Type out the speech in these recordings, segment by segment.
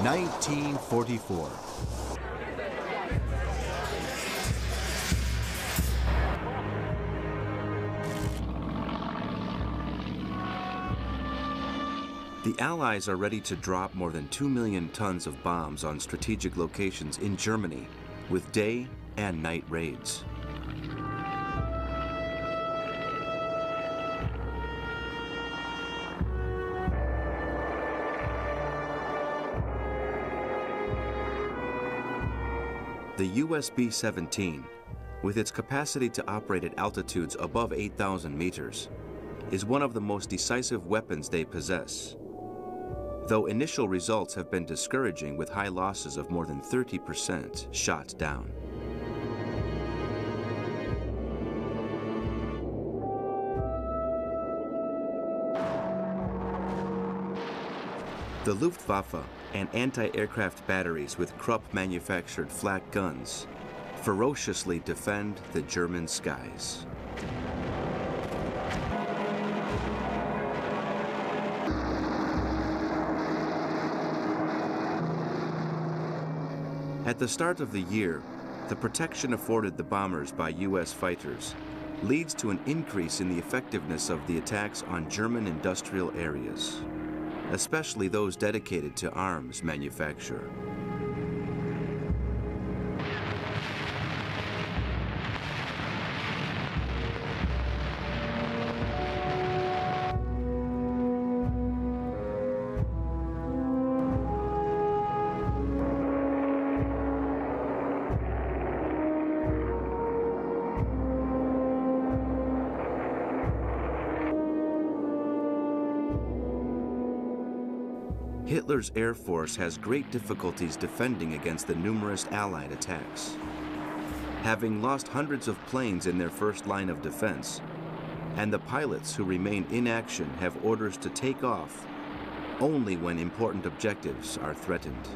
1944. The Allies are ready to drop more than 2 million tons of bombs on strategic locations in Germany with day and night raids. The US B-17, with its capacity to operate at altitudes above 8,000 meters, is one of the most decisive weapons they possess. Though initial results have been discouraging with high losses of more than 30% shot down. The Luftwaffe and anti-aircraft batteries with Krupp-manufactured flak guns ferociously defend the German skies. At the start of the year, the protection afforded the bombers by U.S. fighters leads to an increase in the effectiveness of the attacks on German industrial areas, especially those dedicated to arms manufacture. Hitler's Air Force has great difficulties defending against the numerous Allied attacks. Having lost hundreds of planes in their first line of defense, and the pilots who remain in action have orders to take off only when important objectives are threatened.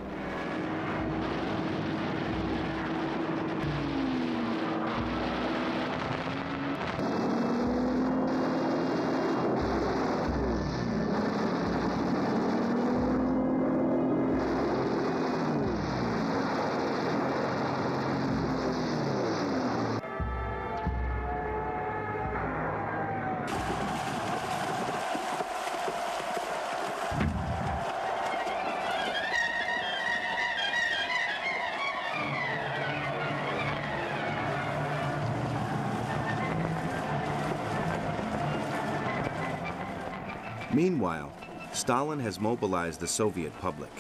Meanwhile, Stalin has mobilized the Soviet public.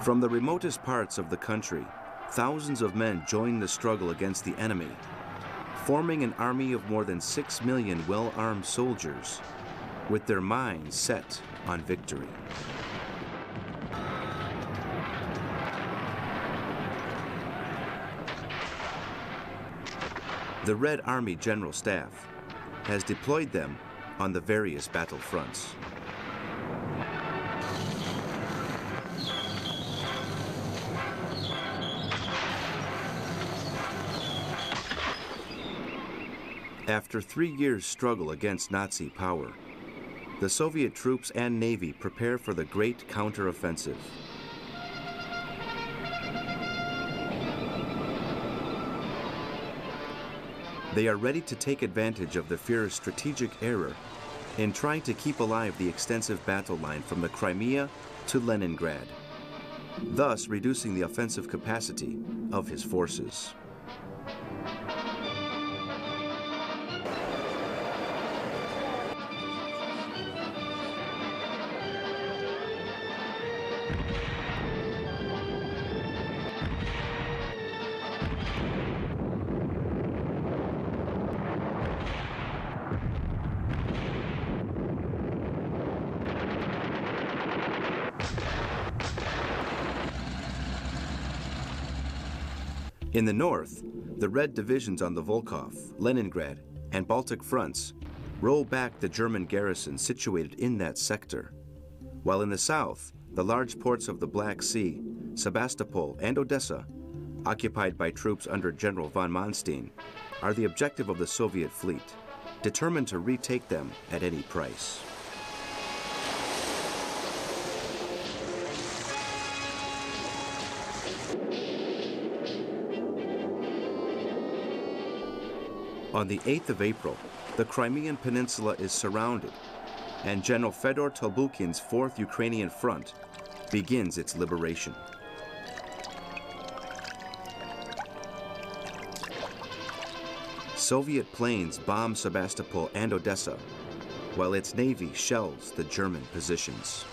From the remotest parts of the country, thousands of men join the struggle against the enemy, forming an army of more than 6 million well-armed soldiers, with their minds set on victory. The Red Army General Staff has deployed them on the various battle fronts. After 3 years' struggle against Nazi power, the Soviet troops and Navy prepare for the great counteroffensive. They are ready to take advantage of the Führer's strategic error in trying to keep alive the extensive battle line from the Crimea to Leningrad, thus reducing the offensive capacity of his forces. In the north, the Red divisions on the Volkhov, Leningrad, and Baltic fronts roll back the German garrisons situated in that sector, while in the south, the large ports of the Black Sea, Sebastopol and Odessa, occupied by troops under General von Manstein, are the objective of the Soviet fleet, determined to retake them at any price. On the 8th of April, the Crimean Peninsula is surrounded, and General Fedor Tolbukhin's 4th Ukrainian Front begins its liberation. Soviet planes bomb Sebastopol and Odessa, while its navy shells the German positions.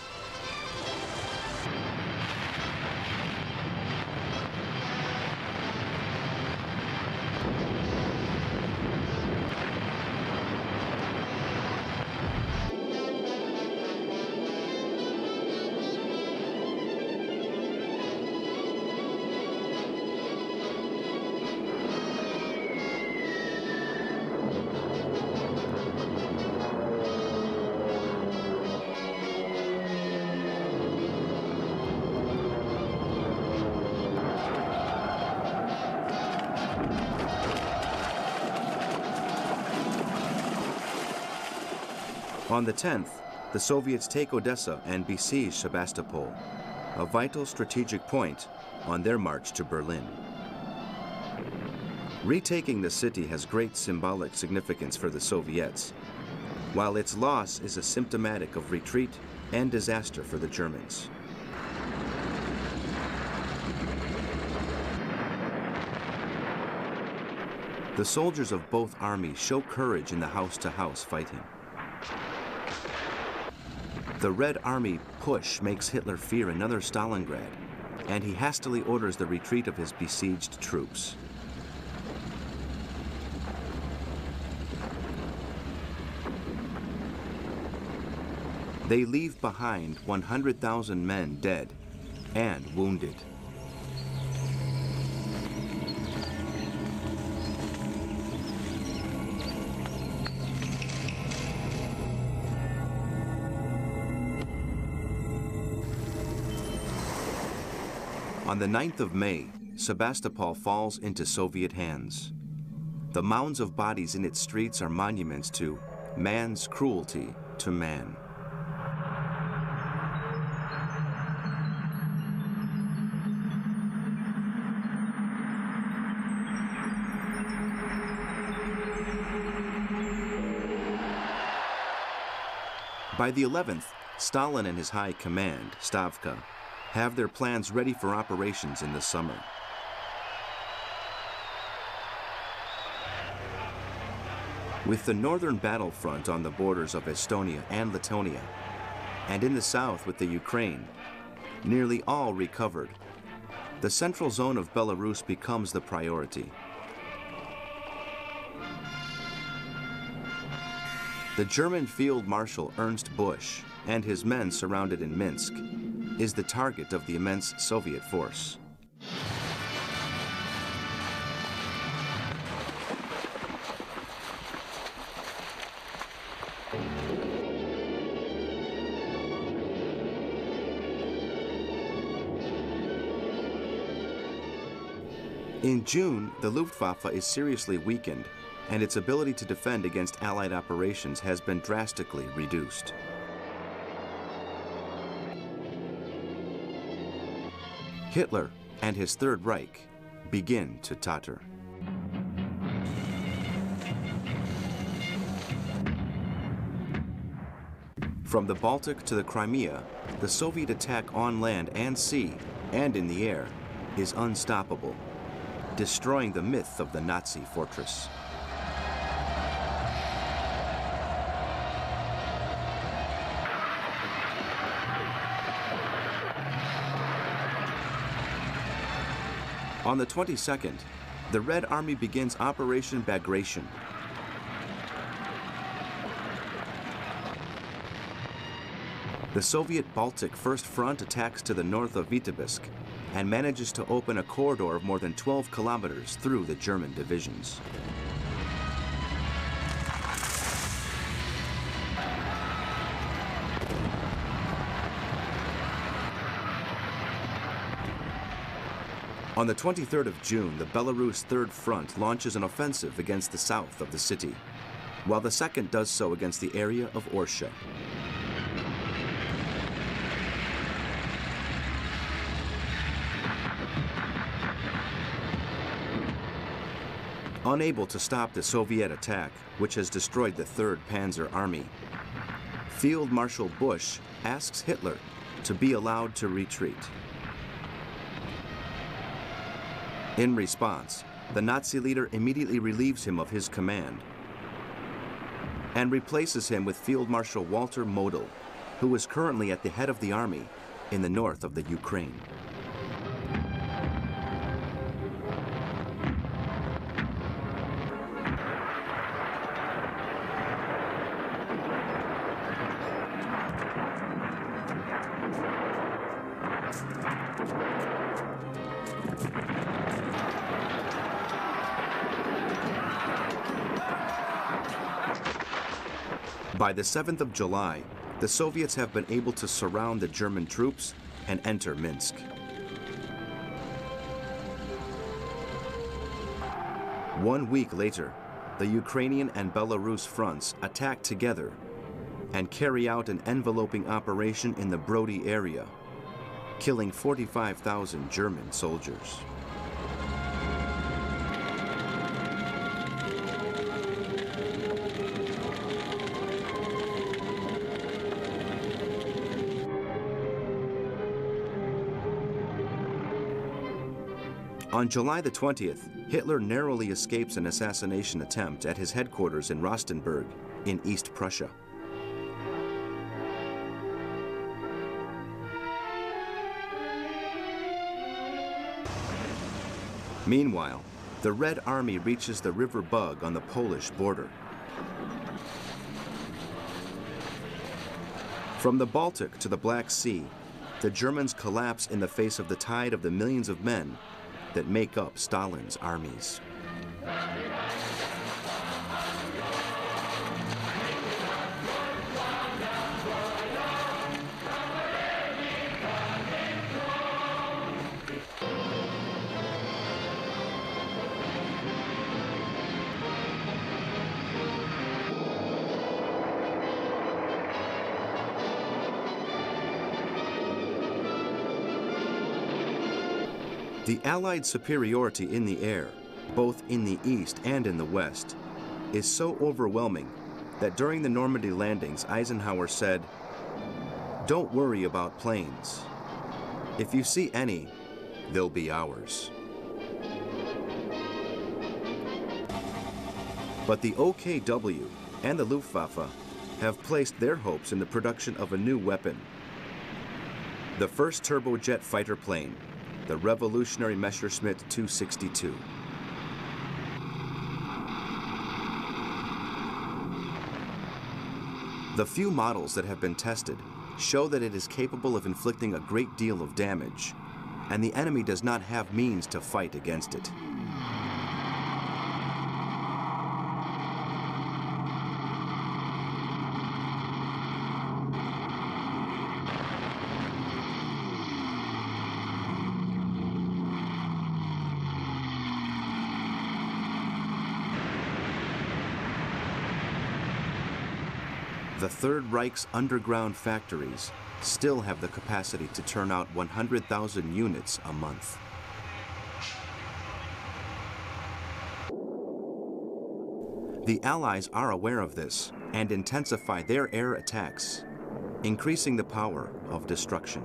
On the 10th, the Soviets take Odessa and besiege Sebastopol, a vital strategic point on their march to Berlin. Retaking the city has great symbolic significance for the Soviets, while its loss is symptomatic of retreat and disaster for the Germans. The soldiers of both armies show courage in the house-to-house fighting. The Red Army push makes Hitler fear another Stalingrad, and he hastily orders the retreat of his besieged troops. They leave behind 100,000 men dead and wounded. On the 9th of May, Sebastopol falls into Soviet hands. The mounds of bodies in its streets are monuments to man's cruelty to man. By the 11th, Stalin and his high command, Stavka, have their plans ready for operations in the summer. With the northern battlefront on the borders of Estonia and Lithuania, and in the south with the Ukraine, nearly all recovered, the central zone of Belarus becomes the priority. The German Field Marshal Ernst Busch and his men surrounded in Minsk is the target of the immense Soviet force. In June, the Luftwaffe is seriously weakened, and its ability to defend against Allied operations has been drastically reduced. Hitler and his Third Reich begin to totter. From the Baltic to the Crimea, the Soviet attack on land and sea, and in the air, is unstoppable, destroying the myth of the Nazi fortress. On the 22nd, the Red Army begins Operation Bagration. The Soviet Baltic First Front attacks to the north of Vitebsk and manages to open a corridor of more than 12 kilometers through the German divisions. On the 23rd of June, the Belarus Third Front launches an offensive against the south of the city, while the second does so against the area of Orsha. Unable to stop the Soviet attack, which has destroyed the 3rd Panzer Army, Field Marshal Busch asks Hitler to be allowed to retreat. In response, the Nazi leader immediately relieves him of his command and replaces him with Field Marshal Walter Model, who is currently at the head of the army in the north of the Ukraine. By the 7th of July, the Soviets have been able to surround the German troops and enter Minsk. One week later, the Ukrainian and Belarus fronts attack together and carry out an enveloping operation in the Brody area, killing 45,000 German soldiers. On July the 20th, Hitler narrowly escapes an assassination attempt at his headquarters in Rostenburg in East Prussia. Meanwhile, the Red Army reaches the River Bug on the Polish border. From the Baltic to the Black Sea, the Germans collapse in the face of the tide of the millions of men that make up Stalin's armies. The Allied superiority in the air, both in the east and in the west, is so overwhelming that during the Normandy landings, Eisenhower said, "Don't worry about planes. If you see any, they'll be ours." But the OKW and the Luftwaffe have placed their hopes in the production of a new weapon, the first turbojet fighter plane, the revolutionary Messerschmitt 262. The few models that have been tested show that it is capable of inflicting a great deal of damage, and the enemy does not have means to fight against it. The Third Reich's underground factories still have the capacity to turn out 100,000 units a month. The Allies are aware of this and intensify their air attacks, increasing the power of destruction.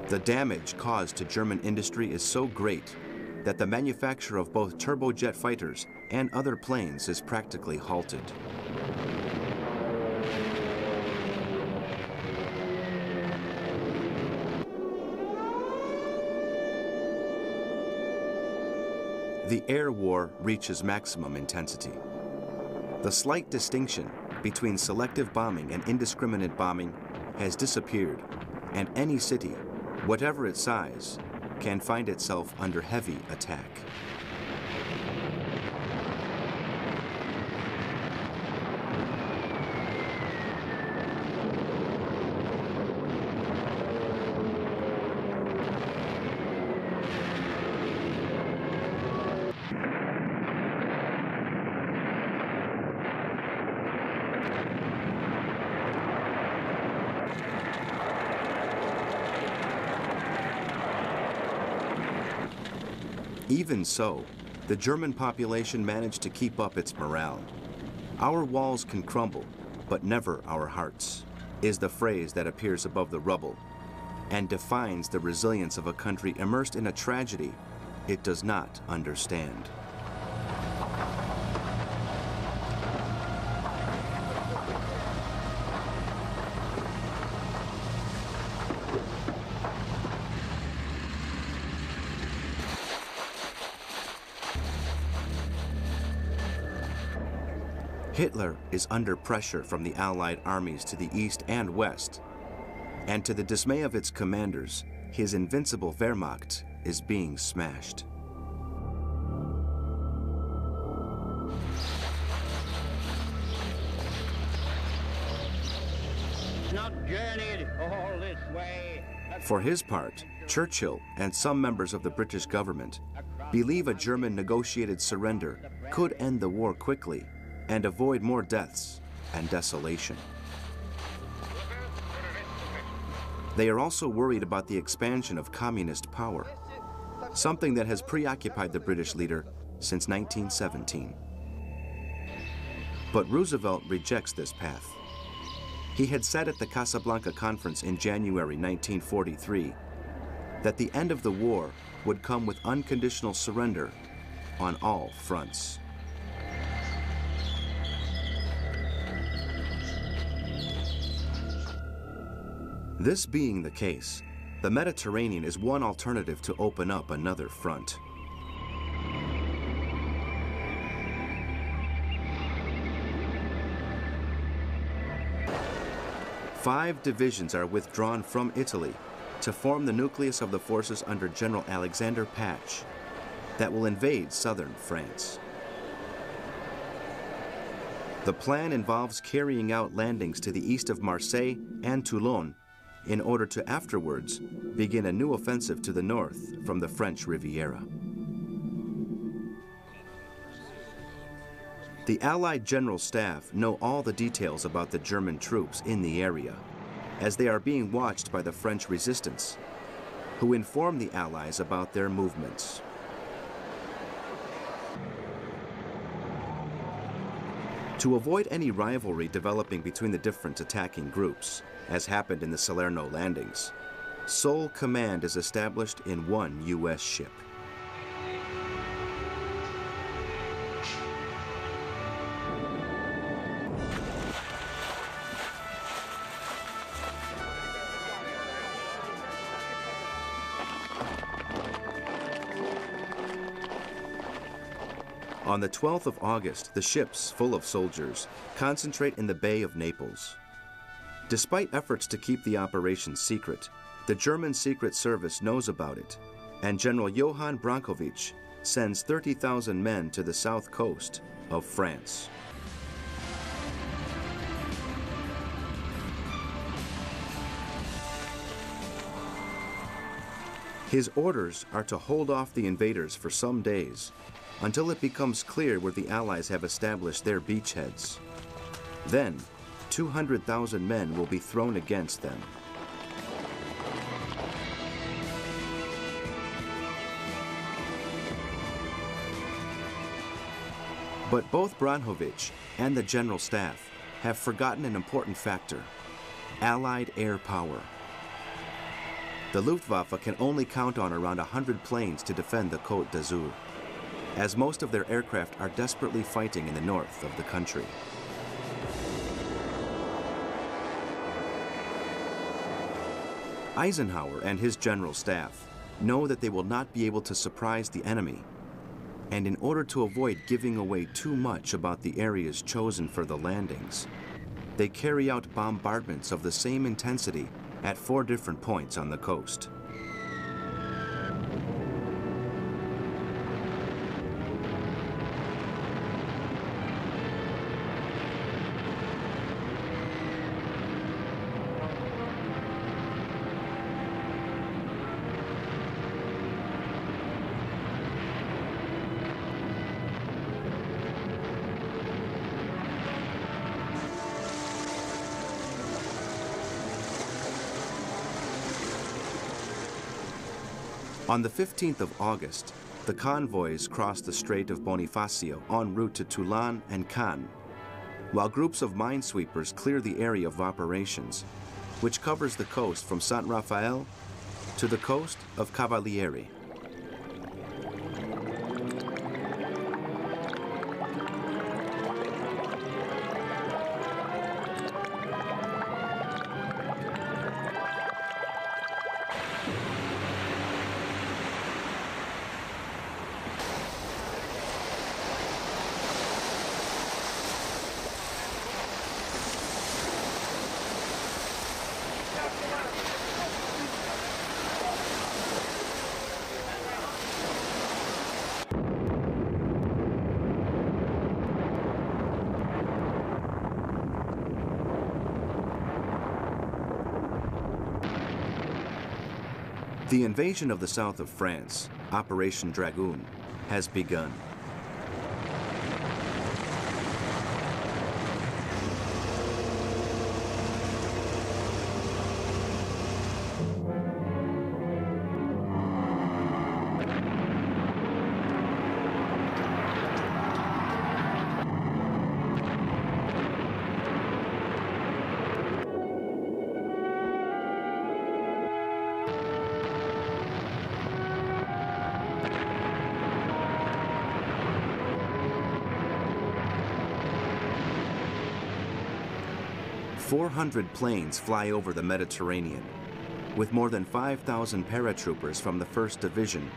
The damage caused to German industry is so great that the manufacture of both turbojet fighters and other planes is practically halted. The air war reaches maximum intensity. The slight distinction between selective bombing and indiscriminate bombing has disappeared, and any city, whatever its size, can find itself under heavy attack. Even so, the German population managed to keep up its morale. "Our walls can crumble, but never our hearts," is the phrase that appears above the rubble and defines the resilience of a country immersed in a tragedy it does not understand. Hitler is under pressure from the Allied armies to the east and west, and to the dismay of its commanders, his invincible Wehrmacht is being smashed. Not journeyed all this way. For his part, Churchill and some members of the British government believe a German negotiated surrender could end the war quickly and avoid more deaths and desolation. They are also worried about the expansion of communist power, something that has preoccupied the British leader since 1917. But Roosevelt rejects this path. He had said at the Casablanca Conference in January 1943 that the end of the war would come with unconditional surrender on all fronts. This being the case, the Mediterranean is one alternative to open up another front. Five divisions are withdrawn from Italy to form the nucleus of the forces under General Alexander Patch that will invade southern France. The plan involves carrying out landings to the east of Marseille and Toulon in order to afterwards begin a new offensive to the north from the French Riviera. The Allied General Staff know all the details about the German troops in the area, as they are being watched by the French resistance, who inform the Allies about their movements. To avoid any rivalry developing between the different attacking groups, as happened in the Salerno landings, sole command is established in one U.S. ship. On the 12th of August, the ships, full of soldiers, concentrate in the Bay of Naples. Despite efforts to keep the operation secret, the German Secret Service knows about it, and General Johann Brankovic sends 30,000 men to the south coast of France. His orders are to hold off the invaders for some days until it becomes clear where the Allies have established their beachheads. Then, 200,000 men will be thrown against them. But both Brankovic and the General Staff have forgotten an important factor: Allied air power. The Luftwaffe can only count on around 100 planes to defend the Côte d'Azur, as most of their aircraft are desperately fighting in the north of the country. Eisenhower and his General Staff know that they will not be able to surprise the enemy, and in order to avoid giving away too much about the areas chosen for the landings, they carry out bombardments of the same intensity at 4 different points on the coast. On the 15th of August, the convoys cross the Strait of Bonifacio en route to Toulon and Cannes, while groups of minesweepers clear the area of operations, which covers the coast from Saint Raphael to the coast of Cavalieri. The invasion of the south of France, Operation Dragoon, has begun. "400 planes fly over the Mediterranean, with more than 5,000 paratroopers from the 1st Division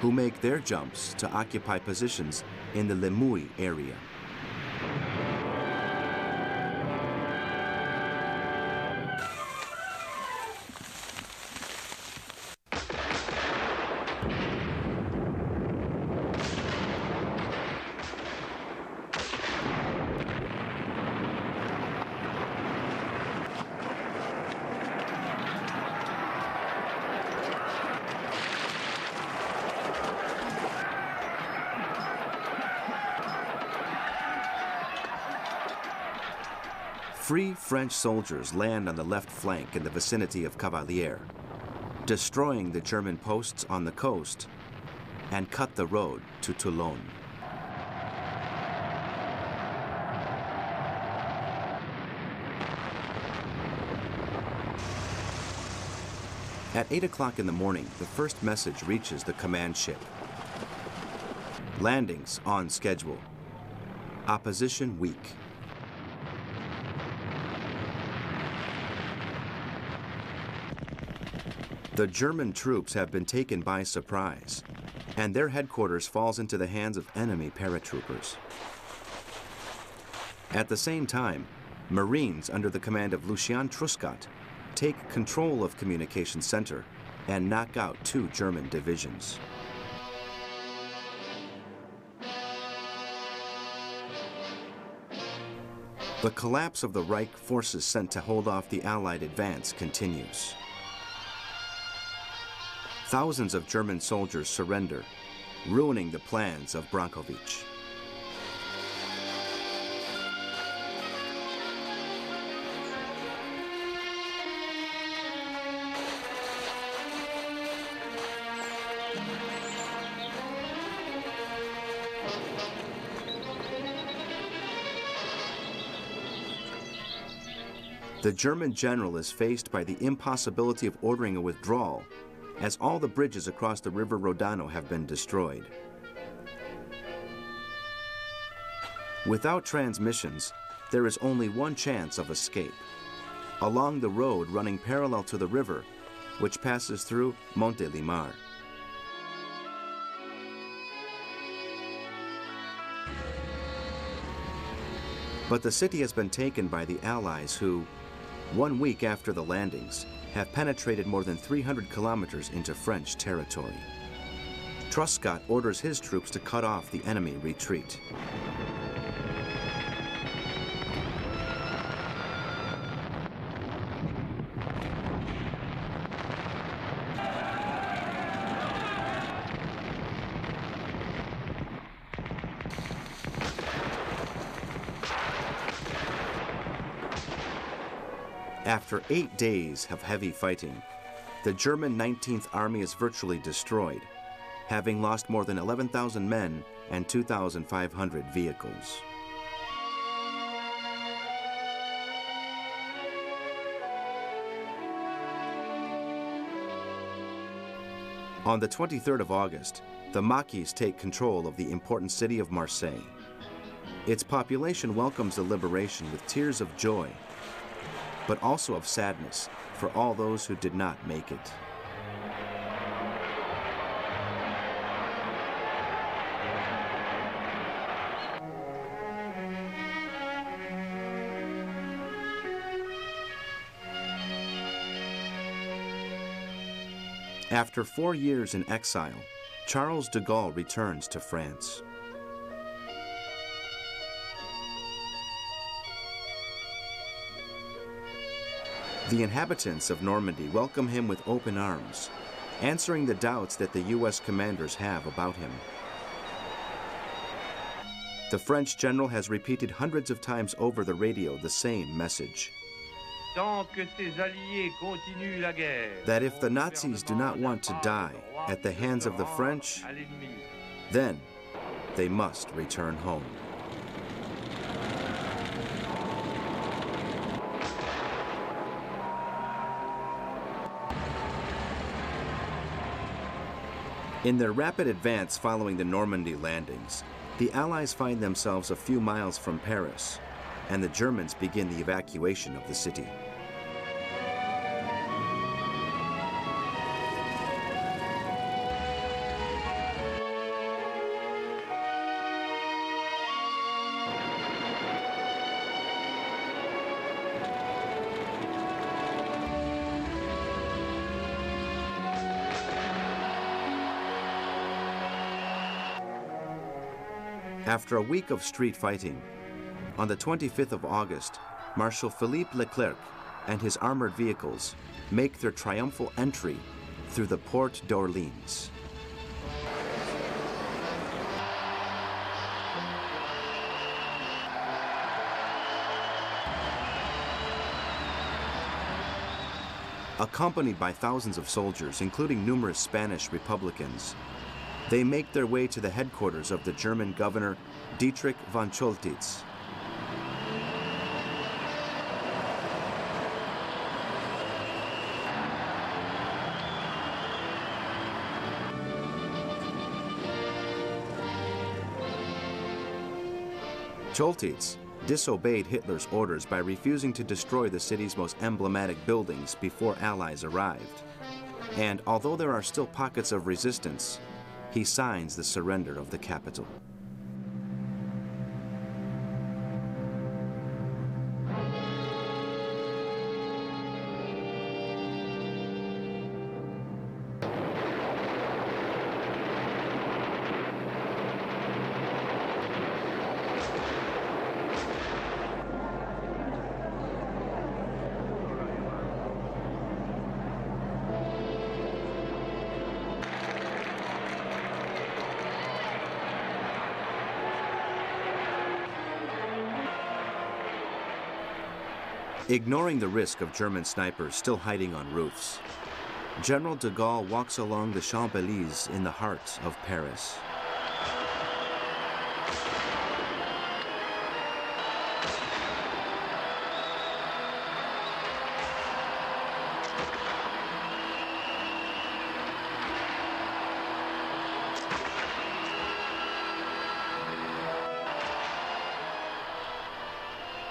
who make their jumps to occupy positions in the Lemuy area. Free French soldiers land on the left flank in the vicinity of Cavalieri, destroying the German posts on the coast and cut the road to Toulon. At 8 o'clock in the morning, the first message reaches the command ship. Landings on schedule. Opposition weak. The German troops have been taken by surprise, and their headquarters falls into the hands of enemy paratroopers. At the same time, Marines under the command of Lucien Truscott take control of Communications Center and knock out 2 German divisions. The collapse of the Reich forces sent to hold off the Allied advance continues. Thousands of German soldiers surrender, ruining the plans of Brankovic. The German general is faced by the impossibility of ordering a withdrawal, as all the bridges across the river Rodano have been destroyed. Without transmissions, there is only one chance of escape: along the road running parallel to the river, which passes through Montélimar. But the city has been taken by the Allies who, 1 week after the landings, have penetrated more than 300 kilometers into French territory. Truscott orders his troops to cut off the enemy retreat. After 8 days of heavy fighting, the German 19th Army is virtually destroyed, having lost more than 11,000 men and 2,500 vehicles. On the 23rd of August, the Maquis take control of the important city of Marseille. Its population welcomes the liberation with tears of joy, but also of sadness for all those who did not make it. After 4 years in exile, Charles de Gaulle returns to France. The inhabitants of Normandy welcome him with open arms, answering the doubts that the U.S. commanders have about him. The French general has repeated hundreds of times over the radio the same message: that if the Nazis do not want to die at the hands of the French, then they must return home. In their rapid advance following the Normandy landings, the Allies find themselves a few miles from Paris, and the Germans begin the evacuation of the city. After a week of street fighting, on the 25th of August, Marshal Philippe Leclerc and his armored vehicles make their triumphal entry through the Porte d'Orléans. Accompanied by thousands of soldiers, including numerous Spanish Republicans, they make their way to the headquarters of the German governor, Dietrich von Choltitz. Choltitz disobeyed Hitler's orders by refusing to destroy the city's most emblematic buildings before Allies arrived. And although there are still pockets of resistance, he signs the surrender of the capital. Ignoring the risk of German snipers still hiding on roofs, General de Gaulle walks along the Champs-Élysées in the heart of Paris.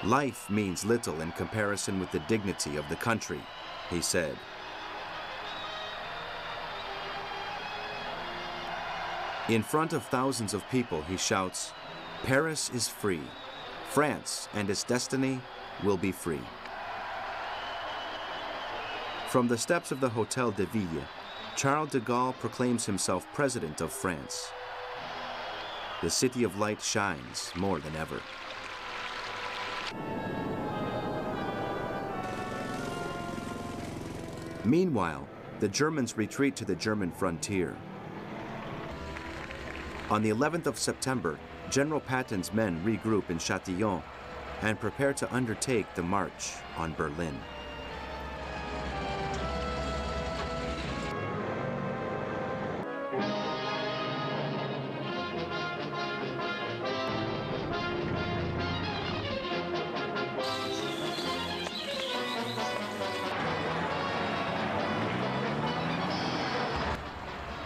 Life means little in comparison with the dignity of the country, he said. In front of thousands of people, he shouts, "Paris is free. France and its destiny will be free." From the steps of the Hôtel de Ville, Charles de Gaulle proclaims himself President of France. The City of Light shines more than ever. Meanwhile, the Germans retreat to the German frontier. On the 11th of September, General Patton's men regroup in Châtillon and prepare to undertake the march on Berlin.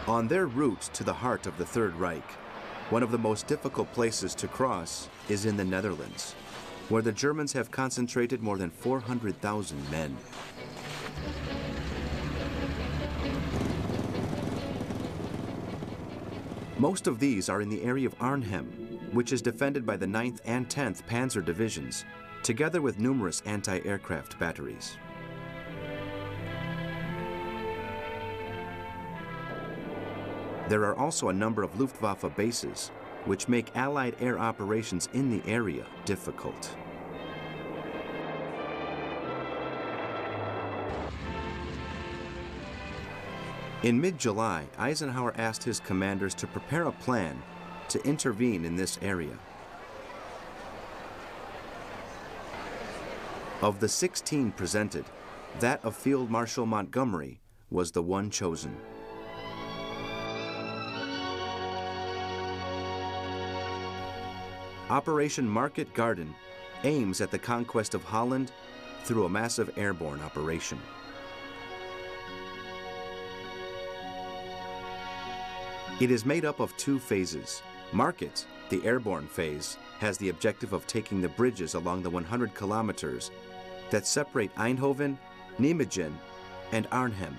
On their route to the heart of the Third Reich, one of the most difficult places to cross is in the Netherlands, where the Germans have concentrated more than 400,000 men. Most of these are in the area of Arnhem, which is defended by the 9th and 10th Panzer Divisions, together with numerous anti-aircraft batteries. There are also a number of Luftwaffe bases, which make Allied air operations in the area difficult. In mid-July, Eisenhower asked his commanders to prepare a plan to intervene in this area. Of the 16 presented, that of Field Marshal Montgomery was the one chosen. Operation Market Garden aims at the conquest of Holland through a massive airborne operation. It is made up of 2 phases. Market, the airborne phase, has the objective of taking the bridges along the 100 kilometers that separate Eindhoven, Nijmegen, and Arnhem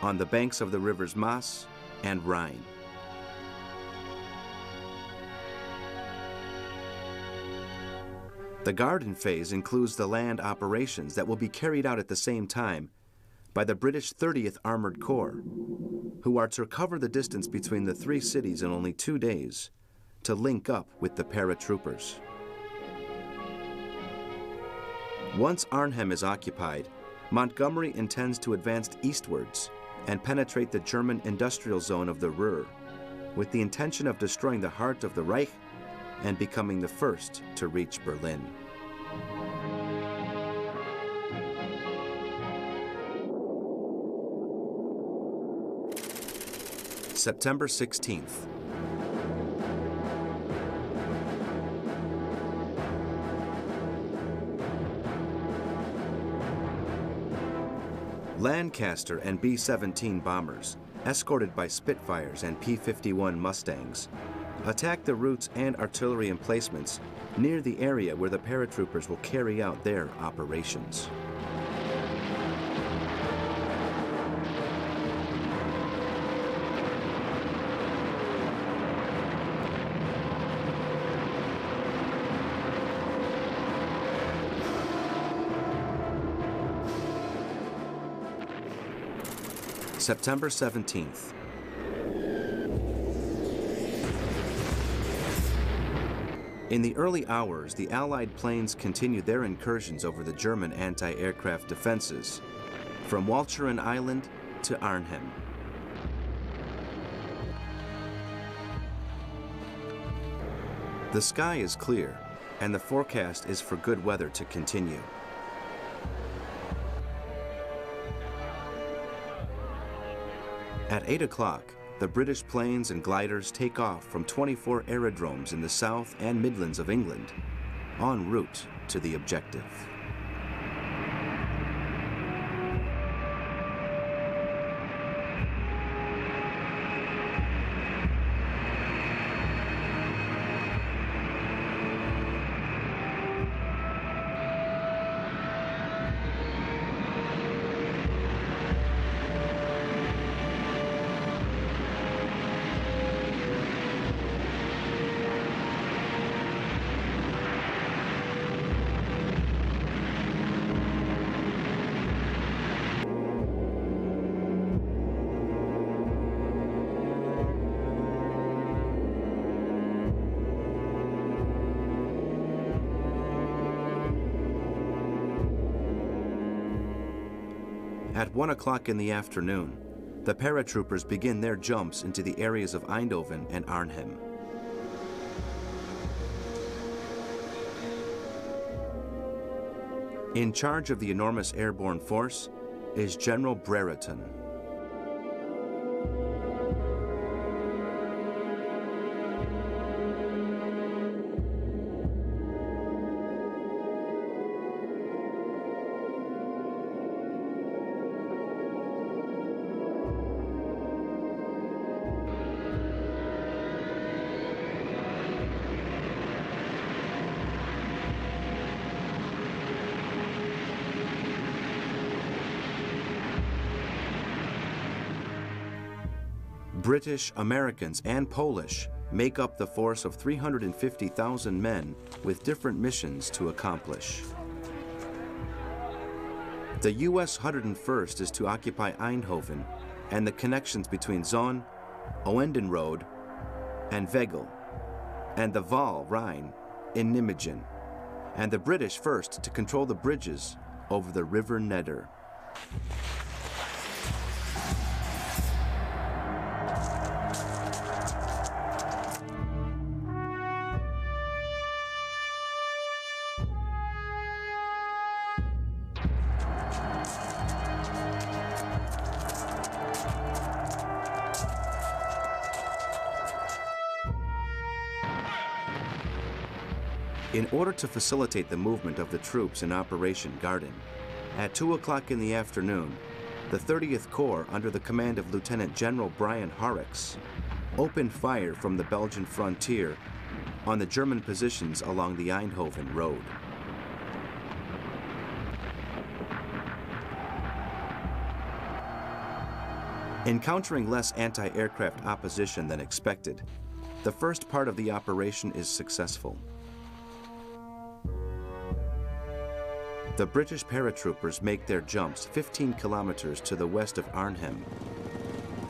on the banks of the rivers Maas and Rhine. The Garden phase includes the land operations that will be carried out at the same time by the British 30th Armored Corps, who are to cover the distance between the 3 cities in only 2 days to link up with the paratroopers. Once Arnhem is occupied, Montgomery intends to advance eastwards and penetrate the German industrial zone of the Ruhr, with the intention of destroying the heart of the Reich and becoming the first to reach Berlin. September 16th. Lancaster and B-17 bombers, escorted by Spitfires and P-51 Mustangs, attack the routes and artillery emplacements near the area where the paratroopers will carry out their operations. September 17th. In the early hours, the Allied planes continued their incursions over the German anti-aircraft defenses, from Walcheren Island to Arnhem. The sky is clear, and the forecast is for good weather to continue. At 8 o'clock, the British planes and gliders take off from 24 aerodromes in the south and Midlands of England, en route to the objective. At 1 o'clock in the afternoon, the paratroopers begin their jumps into the areas of Eindhoven and Arnhem. In charge of the enormous airborne force is General Brereton. British, Americans, and Polish make up the force of 350,000 men with different missions to accomplish. The U.S. 101st is to occupy Eindhoven and the connections between Zoon, Oendenrode, and Veghel, and the Waal Rhine in Nijmegen, and the British 1st to control the bridges over the River Neder. In order to facilitate the movement of the troops in Operation Garden, at 2 o'clock in the afternoon, the 30th Corps, under the command of Lieutenant General Brian Horrocks, opened fire from the Belgian frontier on the German positions along the Eindhoven Road. Encountering less anti-aircraft opposition than expected, the first part of the operation is successful. The British paratroopers make their jumps 15 kilometers to the west of Arnhem,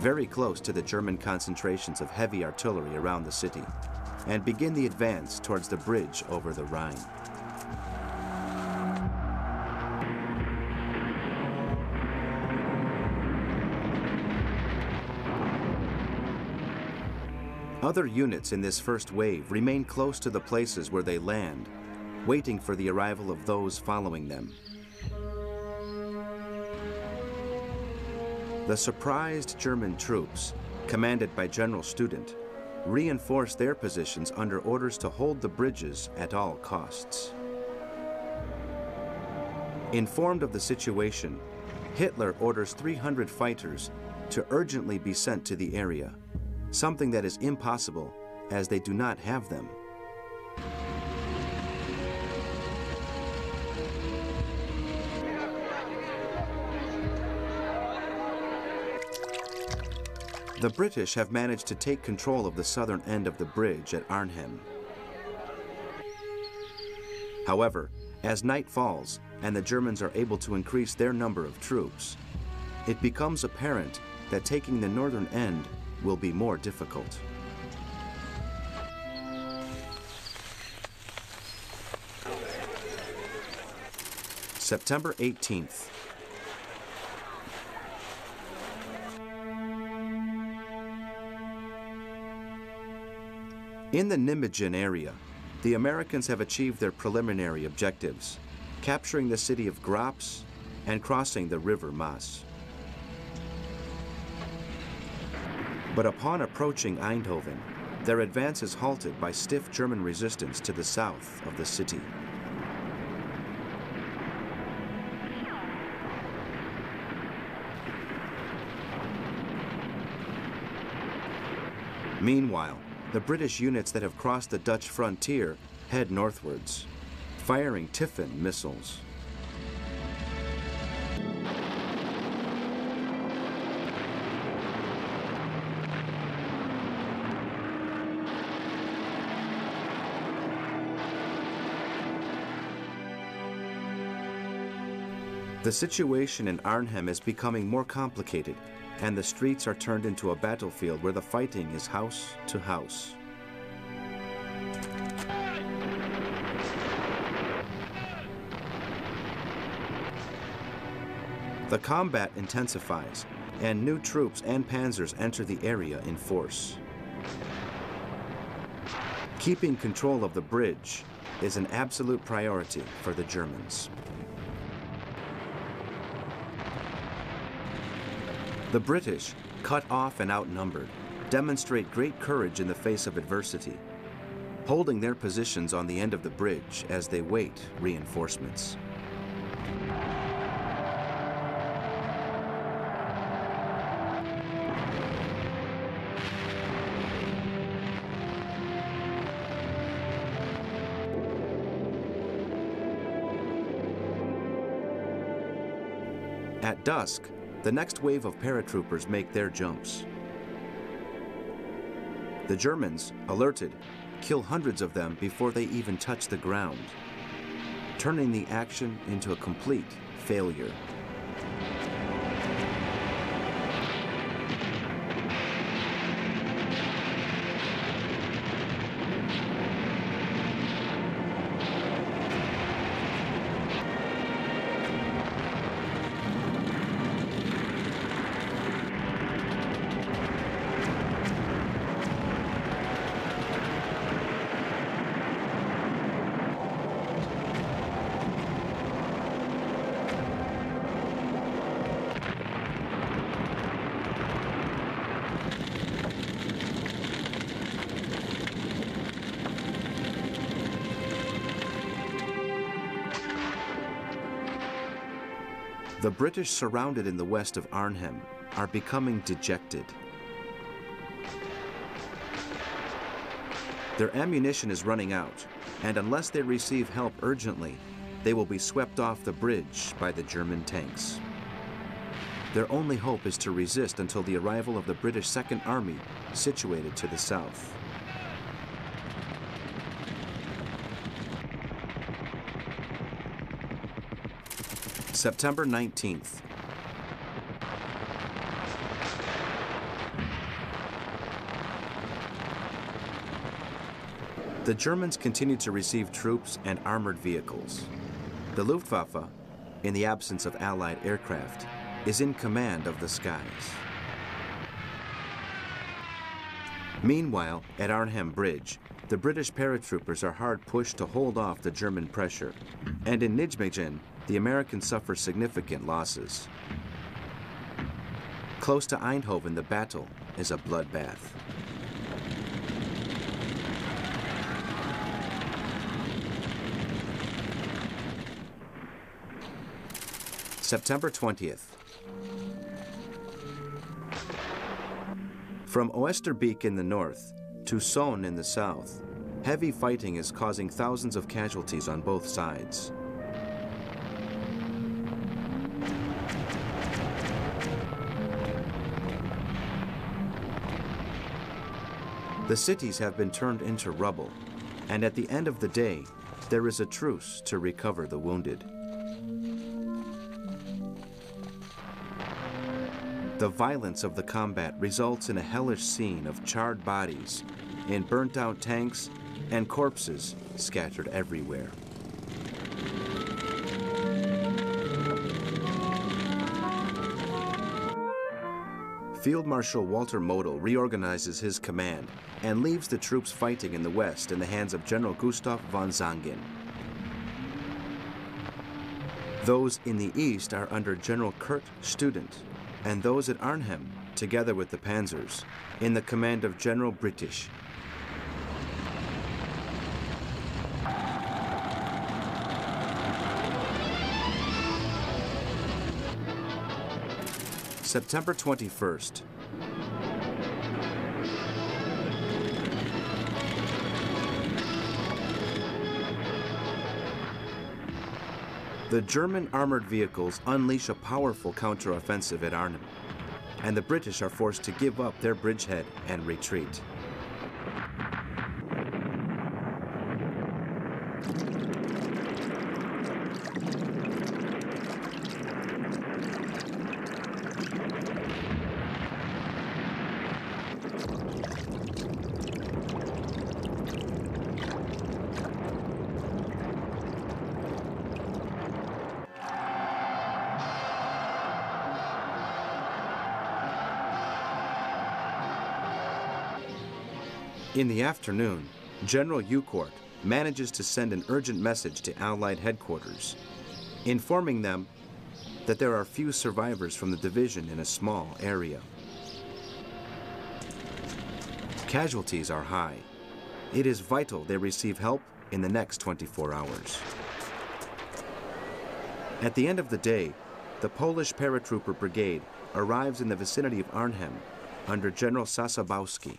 very close to the German concentrations of heavy artillery around the city, and begin the advance towards the bridge over the Rhine. Other units in this first wave remain close to the places where they land, waiting for the arrival of those following them. The surprised German troops, commanded by General Student, reinforced their positions under orders to hold the bridges at all costs. Informed of the situation, Hitler orders 300 fighters to urgently be sent to the area, something that is impossible as they do not have them. The British have managed to take control of the southern end of the bridge at Arnhem. However, as night falls and the Germans are able to increase their number of troops, it becomes apparent that taking the northern end will be more difficult. September 18th. In the Nijmegen area, the Americans have achieved their preliminary objectives, capturing the city of Graz and crossing the river Maas. But upon approaching Eindhoven, their advance is halted by stiff German resistance to the south of the city. Meanwhile, the British units that have crossed the Dutch frontier head northwards, firing Tiffin missiles. The situation in Arnhem is becoming more complicated, and the streets are turned into a battlefield where the fighting is house to house. The combat intensifies, and new troops and panzers enter the area in force. Keeping control of the bridge is an absolute priority for the Germans. The British, cut off and outnumbered, demonstrate great courage in the face of adversity, holding their positions on the end of the bridge as they wait reinforcements. At dusk, the next wave of paratroopers make their jumps. The Germans, alerted, kill hundreds of them before they even touch the ground, turning the action into a complete failure. The British, surrounded in the west of Arnhem, are becoming dejected. Their ammunition is running out, and unless they receive help urgently, they will be swept off the bridge by the German tanks. Their only hope is to resist until the arrival of the British Second Army, situated to the south. September 19th. The Germans continue to receive troops and armored vehicles. The Luftwaffe, in the absence of Allied aircraft, is in command of the skies. Meanwhile, at Arnhem Bridge, the British paratroopers are hard pushed to hold off the German pressure, and in Nijmegen, the Americans suffer significant losses. Close to Eindhoven, the battle is a bloodbath. September 20th. From Oosterbeek in the north to Zoon in the south, heavy fighting is causing thousands of casualties on both sides. The cities have been turned into rubble, and at the end of the day, there is a truce to recover the wounded. The violence of the combat results in a hellish scene of charred bodies, in burnt-out tanks, and corpses scattered everywhere. Field Marshal Walter Model reorganizes his command and leaves the troops fighting in the west in the hands of General Gustav von Zangen. Those in the east are under General Kurt Student, and those at Arnhem, together with the panzers, in the command of General British. September 21st. The German armored vehicles unleash a powerful counteroffensive at Arnhem, and the British are forced to give up their bridgehead and retreat. In the afternoon, General Eucourt manages to send an urgent message to Allied headquarters, informing them that there are few survivors from the division in a small area. Casualties are high. It is vital they receive help in the next 24 hours. At the end of the day, the Polish paratrooper brigade arrives in the vicinity of Arnhem under General Sosabowski.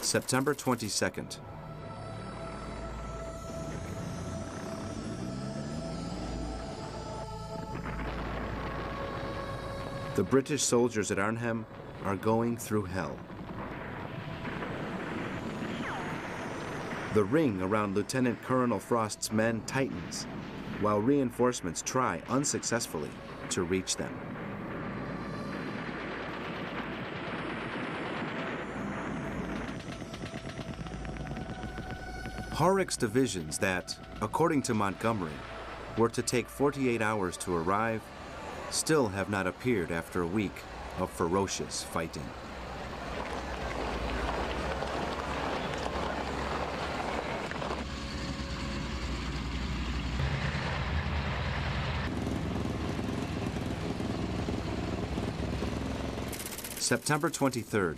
September 22nd. The British soldiers at Arnhem are going through hell. The ring around Lieutenant Colonel Frost's men tightens, while reinforcements try unsuccessfully to reach them. Horrocks' divisions that, according to Montgomery, were to take 48 hours to arrive, still have not appeared after a week of ferocious fighting. September 23rd.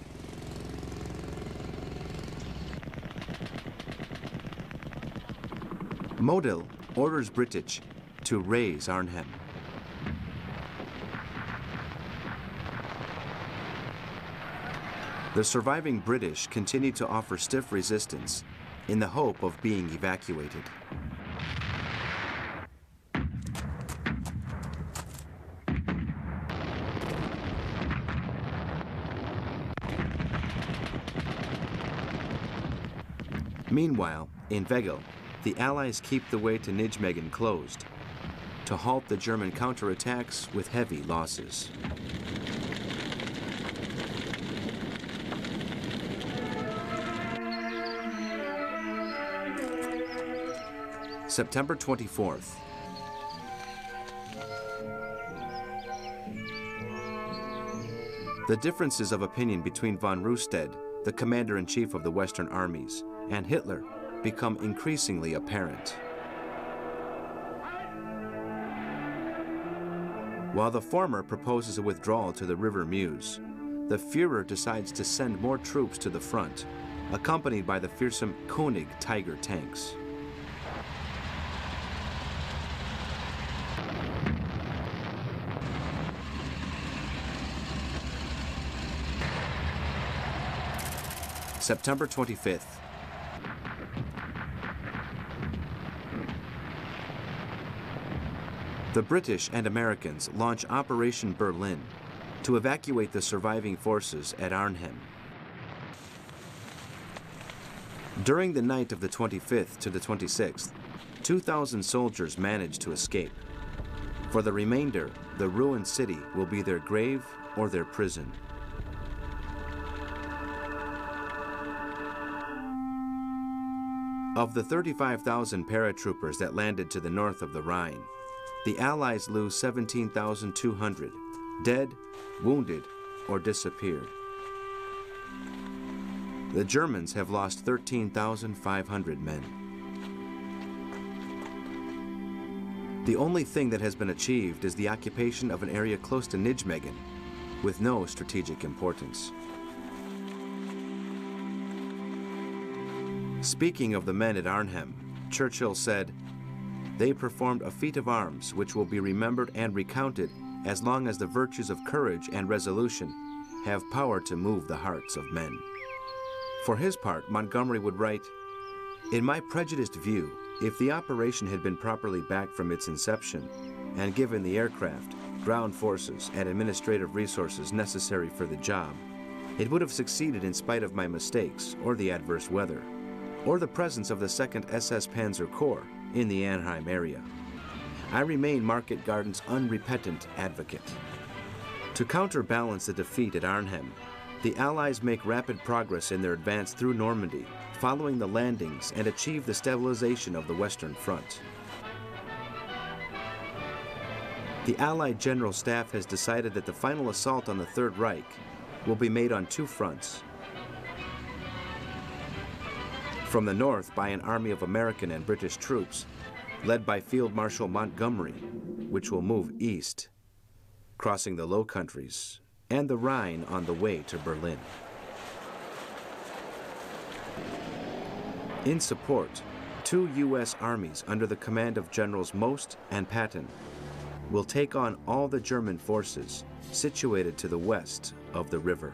Model orders British to raise Arnhem. The surviving British continue to offer stiff resistance in the hope of being evacuated. Meanwhile, in Wegel, the Allies keep the way to Nijmegen closed to halt the German counterattacks with heavy losses. September 24th. The differences of opinion between von Rundstedt, the commander-in-chief of the Western armies, and Hitler become increasingly apparent. While the former proposes a withdrawal to the River Meuse, the Führer decides to send more troops to the front, accompanied by the fearsome König Tiger tanks. September 25th. The British and Americans launch Operation Berlin to evacuate the surviving forces at Arnhem. During the night of the 25th to the 26th, 2,000 soldiers managed to escape. For the remainder, the ruined city will be their grave or their prison. Of the 35,000 paratroopers that landed to the north of the Rhine, the Allies lose 17,200, dead, wounded, or disappeared. The Germans have lost 13,500 men. The only thing that has been achieved is the occupation of an area close to Nijmegen, with no strategic importance. Speaking of the men at Arnhem, Churchill said, "They performed a feat of arms which will be remembered and recounted as long as the virtues of courage and resolution have power to move the hearts of men." For his part, Montgomery would write, "In my prejudiced view, if the operation had been properly backed from its inception and given the aircraft, ground forces, and administrative resources necessary for the job, it would have succeeded in spite of my mistakes or the adverse weather, or the presence of the 2nd SS Panzer Corps in the Arnhem area. I remain Market Garden's unrepentant advocate." To counterbalance the defeat at Arnhem, the Allies make rapid progress in their advance through Normandy, following the landings, and achieve the stabilization of the Western Front. The Allied General Staff has decided that the final assault on the Third Reich will be made on two fronts. From the north by an army of American and British troops, led by Field Marshal Montgomery, which will move east, crossing the Low Countries and the Rhine on the way to Berlin. In support, two U.S. armies under the command of Generals Most and Patton will take on all the German forces situated to the west of the river.